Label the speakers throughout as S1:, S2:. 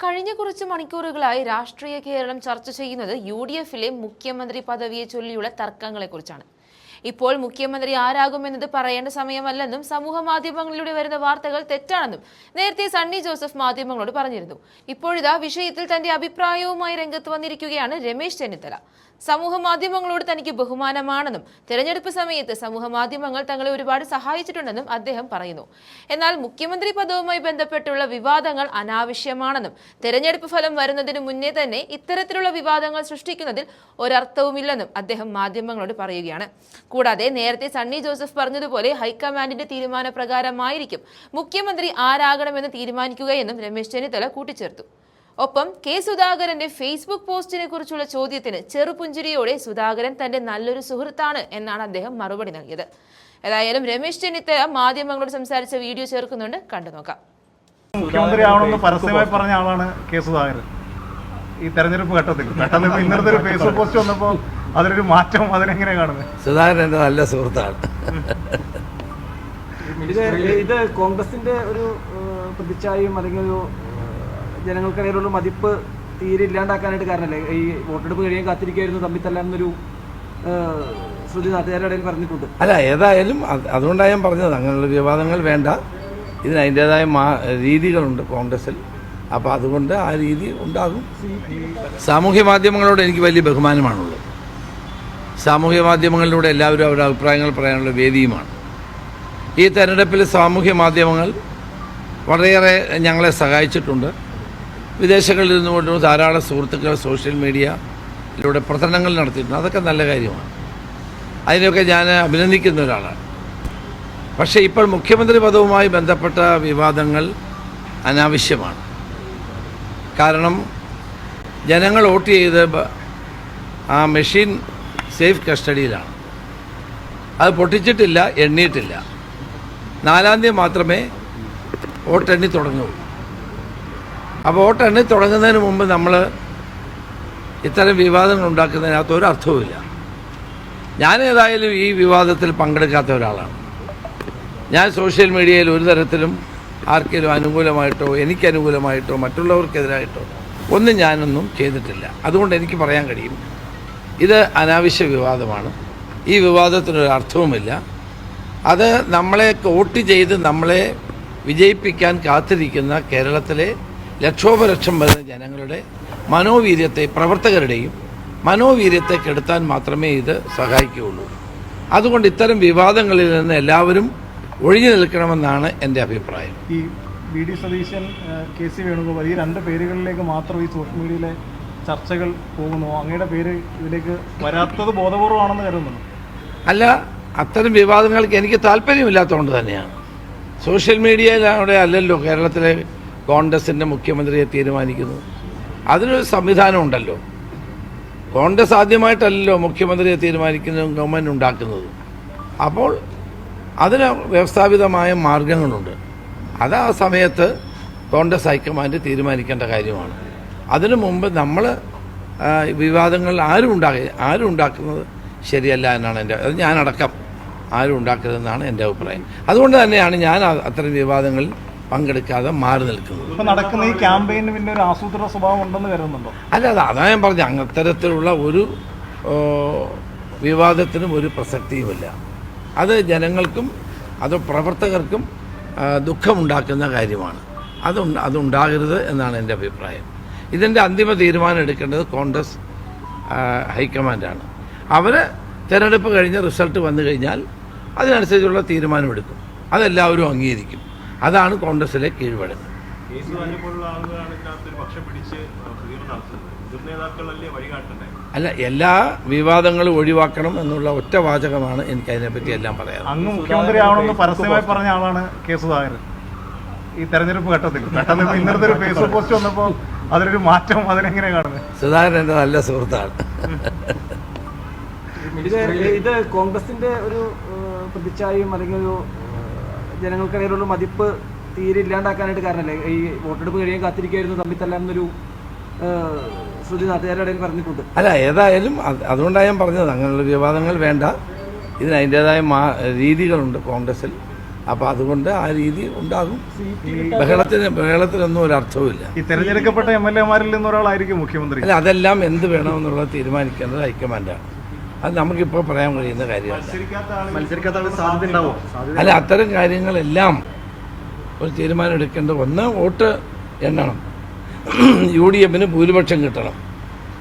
S1: കഴിഞ്ഞ കുറച്ച് മണിക്കൂറുകളായി രാഷ്ട്രീയ കേരളം ചർച്ച ചെയ്യുന്നത് യു.ഡി.എഫിലെ മുഖ്യമന്ത്രി പദവിയെ ചൊല്ലിയുള്ള തർക്കങ്ങളെക്കുറിച്ചാണ്. ഇപ്പോൾ മുഖ്യമന്ത്രി ആരാകുമെന്നത് പറയേണ്ട സമയമല്ലെന്നും സമൂഹ മാധ്യമങ്ങളിലൂടെ വരുന്ന വാർത്തകൾ തെറ്റാണെന്നും നേരത്തെ സണ്ണി ജോസഫ് മാധ്യമങ്ങളോട് പറഞ്ഞിരുന്നു. ഇപ്പോഴിതാ വിഷയത്തിൽ തന്റെ അഭിപ്രായവുമായി രംഗത്ത് വന്നിരിക്കുകയാണ് രമേശ് ചെന്നിത്തല. സമൂഹ മാധ്യമങ്ങളോട് തനിക്ക് ബഹുമാനമാണെന്നും തെരഞ്ഞെടുപ്പ് സമയത്ത് സമൂഹ മാധ്യമങ്ങൾ തങ്ങളെ ഒരുപാട് സഹായിച്ചിട്ടുണ്ടെന്നും അദ്ദേഹം പറയുന്നു. എന്നാൽ മുഖ്യമന്ത്രി പദവുമായി ബന്ധപ്പെട്ടുള്ള വിവാദങ്ങൾ അനാവശ്യമാണെന്നും തെരഞ്ഞെടുപ്പ് ഫലം വരുന്നതിന് മുന്നേ തന്നെ ഇത്തരത്തിലുള്ള വിവാദങ്ങൾ സൃഷ്ടിക്കുന്നതിൽ ഒരർത്ഥവുമില്ലെന്നും അദ്ദേഹം മാധ്യമങ്ങളോട് പറയുകയാണ്. കൂടാതെ നേരത്തെ സണ്ണി ജോസഫ് പറഞ്ഞതുപോലെ ഹൈക്കമാൻഡിന്റെ തീരുമാനപ്രകാരമായിരിക്കും മുഖ്യമന്ത്രി ആരാകണമെന്ന് തീരുമാനിക്കുകയെന്നും രമേശ് ചെന്നിത്തല കൂട്ടിച്ചേർത്തു. ഒപ്പം കെ സുധാകരന്റെ ഫേസ്ബുക്ക് പോസ്റ്റിനെ കുറിച്ചുള്ള ചോദ്യത്തിന് ചെറുപുഞ്ചിരിയോടെ സുധാകരൻ തന്റെ നല്ലൊരു സുഹൃത്താണ് എന്നാണ് അദ്ദേഹം മറുപടി നൽകിയത്. ഏതായാലും രമേശ് ചെന്നിത്തല മാധ്യമങ്ങളോട് സംസാരിച്ച വീഡിയോ ചേർക്കുന്നുണ്ട്, കണ്ടുനോക്കാം.
S2: മുഖ്യമന്ത്രിയാവണമെന്ന് പരസ്യമായി പറഞ്ഞ ആളാണ് കെ സുധാകരൻ. ഈ തെരഞ്ഞെടുപ്പ് ഘട്ടത്തിൽ പെട്ടെന്ന് ഇന്നത്തെ ഒരു ഫേസ്ബുക്ക് പോസ്റ്റ് വന്നപ്പോൾ അതിലൊരു മാറ്റം അതിനെങ്ങനെ കാണുന്നത്?
S3: സുധാകരൻ എന്റെ നല്ല സുഹൃത്താണ്.
S4: ഇത് കോൺഗ്രസിന്റെ ഒരു പ്രതിച്ഛായയും അല്ലെങ്കിൽ ഒരു ജനങ്ങൾക്കിടയിലുള്ള മതിപ്പ് തീരെ ഇല്ലാണ്ടാക്കാനായിട്ട് കാരണമല്ലേ? ഈ വോട്ടെടുപ്പ് കഴിയാൻ കാത്തിരിക്കുകയായിരുന്നു തമ്മിത്തല്ലാന്നൊരു ശ്രുതി നാട്ടുകാരുടെ ഇടയിൽ പറഞ്ഞിട്ടുണ്ട്.
S3: അല്ല, ഏതായാലും അതുകൊണ്ടാണ് ഞാൻ പറഞ്ഞത്, അങ്ങനെയുള്ള വിവാദങ്ങൾ വേണ്ട. ഇതിന് അതിൻ്റെതായ രീതികളുണ്ട് കോൺഗ്രസിൽ. അപ്പോൾ അതുകൊണ്ട് ആ രീതി ഉണ്ടാകും. സാമൂഹ്യ മാധ്യമങ്ങളോട് എനിക്ക് വലിയ ബഹുമാനമാണുള്ളത്. സാമൂഹ്യ മാധ്യമങ്ങളിലൂടെ എല്ലാവരും അവരുടെ അഭിപ്രായങ്ങൾ പറയാനുള്ള വേദിയുമാണ്. ഈ തെരഞ്ഞെടുപ്പിൽ സാമൂഹ്യ മാധ്യമങ്ങൾ വളരെയേറെ ഞങ്ങളെ സഹായിച്ചിട്ടുണ്ട്. വിദേശങ്ങളിൽ നിന്നുകൊണ്ട് ധാരാളം സുഹൃത്തുക്കൾ സോഷ്യൽ മീഡിയയിലൂടെ പ്രചരണങ്ങൾ നടത്തിയിട്ടുണ്ട്. അതൊക്കെ നല്ല കാര്യമാണ്. അതിനൊക്കെ ഞാൻ അഭിനന്ദിക്കുന്ന ഒരാളാണ്. പക്ഷേ ഇപ്പോൾ മുഖ്യമന്ത്രി പദവുമായി ബന്ധപ്പെട്ട വിവാദങ്ങൾ അനാവശ്യമാണ്. കാരണം ജനങ്ങൾ വോട്ട് ചെയ്ത് ആ മെഷീൻ സേഫ് കസ്റ്റഡിയിലാണ്. അത് പൊട്ടിച്ചിട്ടില്ല, എണ്ണിയിട്ടില്ല. 4-ാം തീയതി മാത്രമേ വോട്ടെണ്ണി തുടങ്ങുള്ളൂ. അപ്പോൾ വോട്ടെണ്ണി തുടങ്ങുന്നതിന് മുമ്പ് നമ്മൾ ഇത്തരം വിവാദങ്ങൾ ഉണ്ടാക്കുന്നതിനകത്ത് ഒരു അർത്ഥവുമില്ല. ഞാൻ ഏതായാലും ഈ വിവാദത്തിൽ പങ്കെടുക്കാത്ത ഒരാളാണ്. ഞാൻ സോഷ്യൽ മീഡിയയിൽ ഒരു തരത്തിലും ആർക്കെങ്കിലും അനുകൂലമായിട്ടോ എനിക്ക് അനുകൂലമായിട്ടോ മറ്റുള്ളവർക്കെതിരായിട്ടോ ഞാനൊന്നും ചെയ്തിട്ടില്ല. അതുകൊണ്ട് എനിക്ക് പറയാൻ കഴിയും, ഇത് അനാവശ്യ വിവാദമാണ്. ഈ വിവാദത്തിനൊരു അർത്ഥവുമില്ല. അത് നമ്മളെ വോട്ട് ചെയ്ത് നമ്മളെ വിജയിപ്പിക്കാൻ കാത്തിരിക്കുന്ന കേരളത്തിലെ ലക്ഷോപലക്ഷം വരുന്ന ജനങ്ങളുടെ മനോവീര്യത്തെ, പ്രവർത്തകരുടെയും മനോവീര്യത്തെ കെടുത്താൻ മാത്രമേ ഇത് സഹായിക്കുകയുള്ളൂ. അതുകൊണ്ട് ഇത്തരം വിവാദങ്ങളിൽ നിന്ന് എല്ലാവരും ഒഴിഞ്ഞു നിൽക്കണമെന്നാണ് എൻ്റെ അഭിപ്രായം.
S2: ഈ വി.ഡി. സതീശൻ, കെ.സി. വേണുഗോപാൽ, ഈ രണ്ട് പേരുകളിലേക്ക് മാത്രം ഈ സോഷ്യൽ മീഡിയയിലെ ചർച്ചകൾ പോകുന്നു. അങ്ങയുടെ പേര് ഇതിലേക്ക് വരാത്തത് ബോധപൂർവമാണെന്ന് കരുതുന്നു?
S3: അല്ല, അത്തരം വിവാദങ്ങൾക്ക് എനിക്ക് താല്പര്യമില്ലാത്തതുകൊണ്ട് തന്നെയാണ്. സോഷ്യൽ മീഡിയയിലൂടെ അല്ലല്ലോ കേരളത്തിലെ കോൺഗ്രസിൻ്റെ മുഖ്യമന്ത്രിയെ തീരുമാനിക്കുന്നത്. അതിനൊരു സംവിധാനം ഉണ്ടല്ലോ. കോൺഗ്രസ് ആദ്യമായിട്ടല്ലല്ലോ മുഖ്യമന്ത്രിയെ തീരുമാനിക്കുന്നതും ഗവൺമെൻറ് ഉണ്ടാക്കുന്നതും. അപ്പോൾ അതിന് വ്യവസ്ഥാപിതമായ മാർഗങ്ങളുണ്ട്. അത് ആ സമയത്ത് കോൺഗ്രസ് ഹൈക്കമാൻഡ് തീരുമാനിക്കേണ്ട കാര്യമാണ്. അതിനു മുമ്പ് നമ്മൾ വിവാദങ്ങൾ ആരും ഉണ്ടാക്കുന്നത് ശരിയല്ല എന്നാണ് അത് ഞാനടക്കം ആരും ഉണ്ടാക്കരുതെന്നാണ് എൻ്റെ അഭിപ്രായം. അതുകൊണ്ട് തന്നെയാണ് ഞാൻ അത്തരം വിവാദങ്ങളിൽ പങ്കെടുക്കാതെ മാറി നിൽക്കുന്നത്.
S2: ഇപ്പോൾ നടക്കുന്ന ഈ ക്യാമ്പയിന് പിന്നെ ഒരു ആസൂത്രണ സ്വഭാവം ഉണ്ടെന്ന് കരുതുന്നുണ്ടോ?
S3: അല്ല, അതാ ഞാൻ പറഞ്ഞു, അത്തരത്തിലുള്ള ഒരു വിവാദത്തിനും ഒരു പ്രസക്തിയുമില്ല. അത് ജനങ്ങൾക്കും അത് പ്രവർത്തകർക്കും ദുഃഖമുണ്ടാക്കുന്ന കാര്യമാണ്. അതുണ്ടാകരുത് എന്നാണ് എൻ്റെ അഭിപ്രായം. ഇതിൻ്റെ അന്തിമ തീരുമാനം എടുക്കേണ്ടത് കോൺഗ്രസ് ഹൈക്കമാൻഡാണ്. അവർ തിരഞ്ഞെടുപ്പ് കഴിഞ്ഞ് റിസൾട്ട് വന്നു കഴിഞ്ഞാൽ അതിനനുസരിച്ചുള്ള തീരുമാനമെടുക്കും. അതെല്ലാവരും അംഗീകരിക്കും. അതാണ് കോൺഗ്രസിലെ കീഴ്വഴക്കം. അല്ല, എല്ലാ വിവാദങ്ങളും ഒഴിവാക്കണം എന്നുള്ള ഒറ്റ വാചകമാണ് എനിക്ക് അതിനെപ്പറ്റി എല്ലാം പറയാറ്.
S2: അങ്ങ് മുഖ്യമന്ത്രി ആവണമെന്ന് പരസ്യമായി പറഞ്ഞ ആളാണ് കെ സുധാകരൻ. ഈ തെരഞ്ഞെടുപ്പ് ഘട്ടത്തിൽ പെട്ടെന്ന് ഇന്നത്തെ ഒരു ഫേസ്ബുക്ക് പോസ്റ്റ് വന്നപ്പോൾ അതിലൊരു മാറ്റം അതിനെങ്ങനെ കാണുന്നത്?
S3: സുധാകരൻ എന്റെ നല്ല സുഹൃത്താണ്.
S4: ഇത് കോൺഗ്രസിന്റെ ഒരു പ്രതിച്ഛായയും അല്ലെങ്കിൽ ഒരു ജനങ്ങൾക്കിടയിലുള്ള മതിപ്പ് തീരെ ഇല്ലാണ്ടാക്കാനായിട്ട് കാരണമല്ലേ? ഈ വോട്ടെടുപ്പ് കഴിയാൻ കാത്തിരിക്കുകയായിരുന്നു തമ്മിത്തല്ലാന്നൊരു ശ്രുതി നാട്ടുകാരുടെ ഇടയിൽ പറഞ്ഞിട്ടുണ്ട്.
S3: അല്ല, ഏതായാലും അതുകൊണ്ടാണ് ഞാൻ പറഞ്ഞത്, അങ്ങനെയുള്ള വിവാദങ്ങൾ വേണ്ട. ഇതിന് അതിൻ്റെതായ രീതികളുണ്ട് കോൺഗ്രസിൽ. അപ്പോൾ അതുകൊണ്ട് ആ രീതി ഉണ്ടാകും. ബഹളത്തിനൊന്നും ഒരർത്ഥവുമില്ല.
S2: ഈ തെരഞ്ഞെടുക്കപ്പെട്ട MLA-മാരിൽ നിന്നൊരാളായിരിക്കും മുഖ്യമന്ത്രി.
S3: അല്ല, അതെല്ലാം എന്ത് വേണമെന്നുള്ളത് തീരുമാനിക്കേണ്ടത് ഹൈക്കമാൻഡാണ്. അത് നമുക്കിപ്പോൾ പറയാൻ കഴിയുന്ന കാര്യമല്ല. അല്ല, അത്തരം കാര്യങ്ങളെല്ലാം ഒരു തീരുമാനം എടുക്കേണ്ടത്, ഒന്ന് വോട്ട് എണ്ണണം, UDF-ന് ഭൂരിപക്ഷം കിട്ടണം.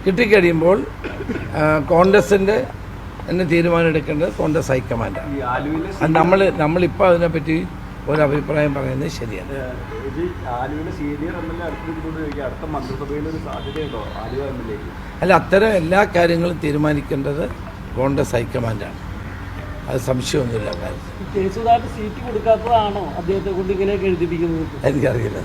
S3: കിട്ടിക്കഴിയുമ്പോൾ കോൺഗ്രസിൻ്റെ തന്നെ തീരുമാനം എടുക്കേണ്ടത് കോൺഗ്രസ് ഹൈക്കമാൻഡാണ്. അത് നമ്മളിപ്പോൾ അതിനെപ്പറ്റി ഒരഭിപ്രായം പറയുന്നത് ശരിയാണ്. അല്ല, അത്തരം എല്ലാ കാര്യങ്ങളും തീരുമാനിക്കേണ്ടത് കോൺഗ്രസ് ഹൈക്കമാൻഡാണ്. അത് സംശയമൊന്നുമില്ല കാര്യത്തിൽ.
S4: സീറ്റ് കൊടുക്കാത്തതാണോ അദ്ദേഹത്തെ കൊണ്ട് ഇങ്ങനെ എഴുതിപ്പിക്കുന്നത്?
S3: എനിക്കറിയില്ല.